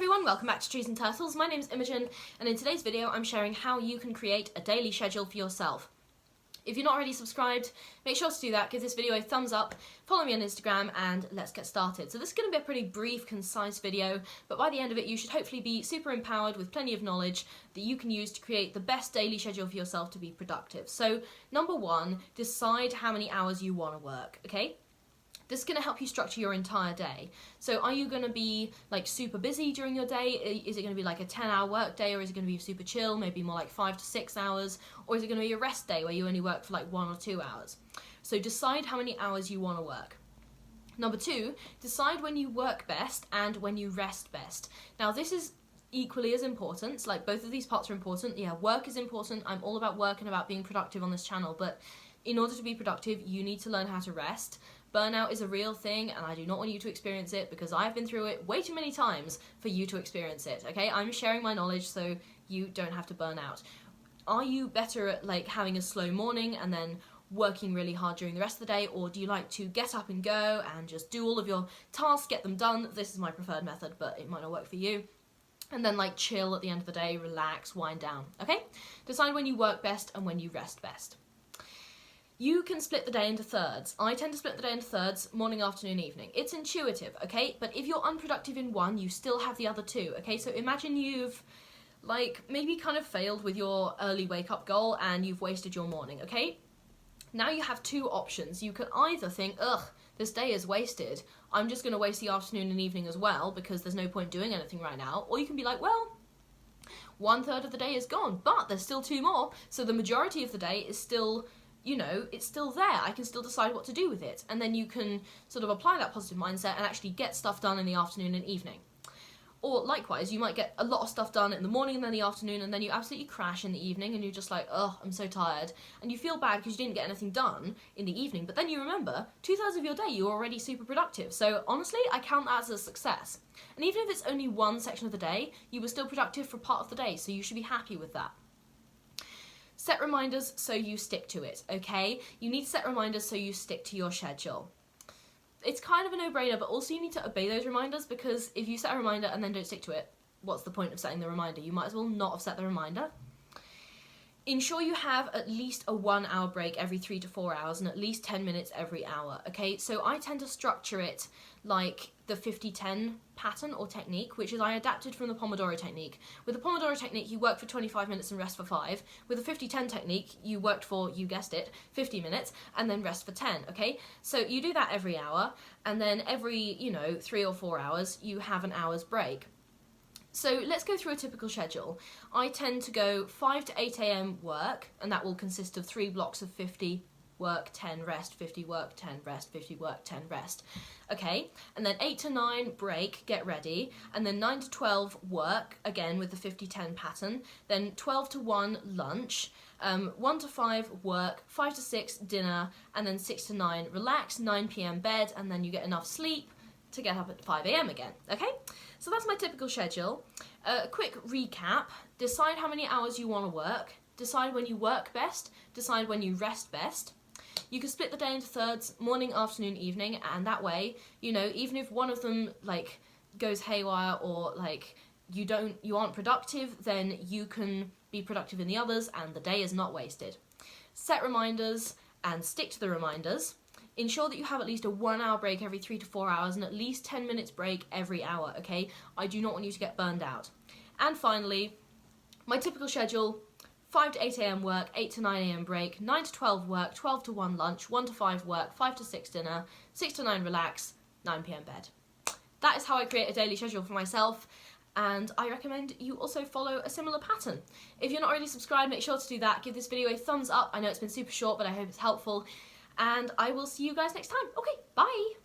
everyone, welcome back to Trees and Turtles. My name is Imogen, and in today's video I'm sharing how you can create a daily schedule for yourself. If you're not already subscribed, make sure to do that, give this video a thumbs up, follow me on Instagram, and let's get started. So this is going to be a pretty brief, concise video, but by the end of it you should hopefully be super empowered with plenty of knowledge that you can use to create the best daily schedule for yourself to be productive. So number one, decide how many hours you want to work, okay? This is going to help you structure your entire day. So are you going to be like super busy during your day? Is it going to be like a 10-hour work day, or is it going to be super chill, maybe more like 5 to 6 hours? Or is it going to be a rest day where you only work for like 1 or 2 hours? So decide how many hours you want to work. Number two, decide when you work best and when you rest best. Now this is equally as important, like both of these parts are important. Yeah, work is important. I'm all about work and about being productive on this channel, but in order to be productive, you need to learn how to rest. Burnout is a real thing, and I do not want you to experience it because I've been through it way too many times for you to experience it, okay? I'm sharing my knowledge so you don't have to burn out. Are you better at like having a slow morning and then working really hard during the rest of the day, or do you like to get up and go and just do all of your tasks, get them done? This is my preferred method, but it might not work for you. And then like chill at the end of the day, relax, wind down, okay? Decide when you work best and when you rest best. You can split the day into thirds. I tend to split the day into thirds, morning, afternoon, evening. It's intuitive, okay? But if you're unproductive in one, you still have the other two, okay? So imagine you've like maybe kind of failed with your early wake up goal and you've wasted your morning, okay? Now you have two options. You can either think, ugh, this day is wasted. I'm just gonna waste the afternoon and evening as well because there's no point doing anything right now. Or you can be like, well, 1/3 of the day is gone, but there's still 2 more. So the majority of the day is still, you know, it's still there. I can still decide what to do with it. And then you can sort of apply that positive mindset and actually get stuff done in the afternoon and evening. Or likewise, you might get a lot of stuff done in the morning and then the afternoon, and then you absolutely crash in the evening and you're just like, oh, I'm so tired. And you feel bad because you didn't get anything done in the evening, but then you remember 2/3 of your day you were already super productive. So honestly, I count that as a success. And even if it's only one section of the day, you were still productive for part of the day, so you should be happy with that. Set reminders so you stick to it, okay? You need to set reminders so you stick to your schedule. It's kind of a no-brainer, but also you need to obey those reminders, because if you set a reminder and then don't stick to it, what's the point of setting the reminder? You might as well not have set the reminder. Ensure you have at least a 1-hour break every 3 to 4 hours and at least 10 minutes every hour, okay? So I tend to structure it like the 50-10 pattern or technique, which is I adapted from the Pomodoro technique. With the Pomodoro technique, you work for 25 minutes and rest for 5. With the 50-10 technique, you worked for, you guessed it, 50 minutes and then rest for 10, okay? So you do that every hour, and then every, 3 or 4 hours, you have an hour's break. So let's go through a typical schedule. I tend to go 5 to 8 a.m. work, and that will consist of 3 blocks of 50 work, 10 rest, 50 work, 10 rest, 50 work, 10 rest. Okay, and then 8 to 9 break, get ready, and then 9 to 12 work, again with the 50-10 pattern, then 12 to 1 lunch, 1 to 5 work, 5 to 6 dinner, and then 6 to 9 relax, 9 p.m. bed, and then you get enough sleep to get up at 5 a.m. again, okay? So that's my typical schedule. A quick recap: decide how many hours you want to work, decide when you work best, decide when you rest best. You can split the day into thirds, morning, afternoon, evening, and that way, even if one of them like goes haywire or like you aren't productive, then you can be productive in the others and the day is not wasted. Set reminders and stick to the reminders. Ensure that you have at least a 1-hour break every 3 to 4 hours and at least 10 minutes break every hour, okay? I do not want you to get burned out. And finally, my typical schedule: 5 to 8 a.m. work, 8 to 9 a.m. break, 9 to 12 work, 12 to 1 lunch, 1 to 5 work, 5 to 6 dinner, 6 to 9 relax, 9 p.m. bed. That is how I create a daily schedule for myself, and I recommend you also follow a similar pattern. If you're not already subscribed, make sure to do that. Give this video a thumbs up. I know it's been super short, but I hope it's helpful. And I will see you guys next time. Okay, bye!